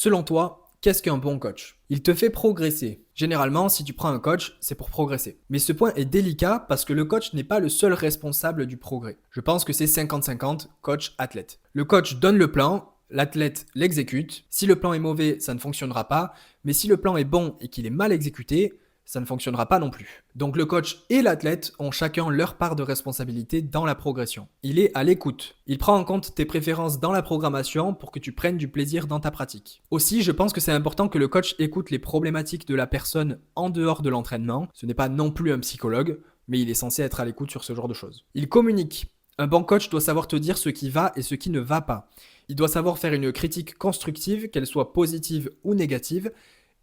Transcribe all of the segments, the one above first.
Selon toi, qu'est-ce qu'un bon coach? Il te fait progresser. Généralement, si tu prends un coach, c'est pour progresser. Mais ce point est délicat parce que le coach n'est pas le seul responsable du progrès. Je pense que c'est 50-50 coach-athlète. Le coach donne le plan, l'athlète l'exécute. Si le plan est mauvais, ça ne fonctionnera pas. Mais si le plan est bon et qu'il est mal exécuté, ça ne fonctionnera pas non plus. Donc le coach et l'athlète ont chacun leur part de responsabilité dans la progression. Il est à l'écoute. Il prend en compte tes préférences dans la programmation pour que tu prennes du plaisir dans ta pratique. Aussi, je pense que c'est important que le coach écoute les problématiques de la personne en dehors de l'entraînement. Ce n'est pas non plus un psychologue, mais il est censé être à l'écoute sur ce genre de choses. Il communique. Un bon coach doit savoir te dire ce qui va et ce qui ne va pas. Il doit savoir faire une critique constructive, qu'elle soit positive ou négative,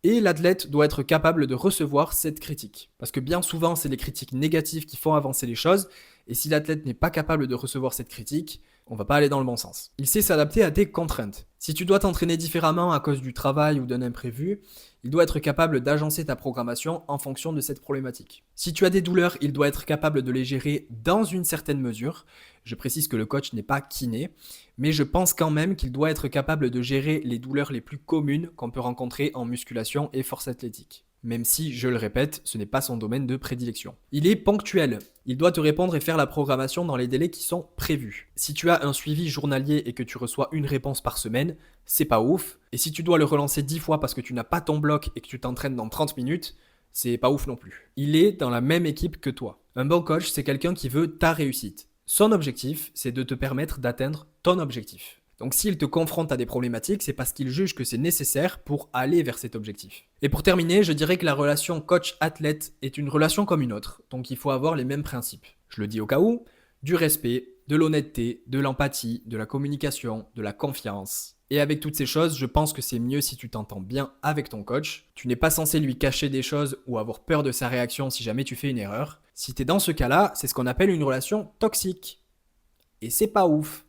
et l'athlète doit être capable de recevoir cette critique. Parce que bien souvent, c'est les critiques négatives qui font avancer les choses, et si l'athlète n'est pas capable de recevoir cette critique, on va pas aller dans le bon sens. Il sait s'adapter à tes contraintes. Si tu dois t'entraîner différemment à cause du travail ou d'un imprévu, il doit être capable d'agencer ta programmation en fonction de cette problématique. Si tu as des douleurs, il doit être capable de les gérer dans une certaine mesure. Je précise que le coach n'est pas kiné, mais je pense quand même qu'il doit être capable de gérer les douleurs les plus communes qu'on peut rencontrer en musculation et force athlétique. Même si, je le répète, ce n'est pas son domaine de prédilection. Il est ponctuel. Il doit te répondre et faire la programmation dans les délais qui sont prévus. Si tu as un suivi journalier et que tu reçois une réponse par semaine, c'est pas ouf. Et si tu dois le relancer 10 fois parce que tu n'as pas ton bloc et que tu t'entraînes dans 30 minutes, c'est pas ouf non plus. Il est dans la même équipe que toi. Un bon coach, c'est quelqu'un qui veut ta réussite. Son objectif, c'est de te permettre d'atteindre ton objectif. Donc s'il te confronte à des problématiques, c'est parce qu'il juge que c'est nécessaire pour aller vers cet objectif. Et pour terminer, je dirais que la relation coach-athlète est une relation comme une autre, donc il faut avoir les mêmes principes. Je le dis au cas où, du respect, de l'honnêteté, de l'empathie, de la communication, de la confiance. Et avec toutes ces choses, je pense que c'est mieux si tu t'entends bien avec ton coach. Tu n'es pas censé lui cacher des choses ou avoir peur de sa réaction si jamais tu fais une erreur. Si t'es dans ce cas-là, c'est ce qu'on appelle une relation toxique. Et c'est pas ouf.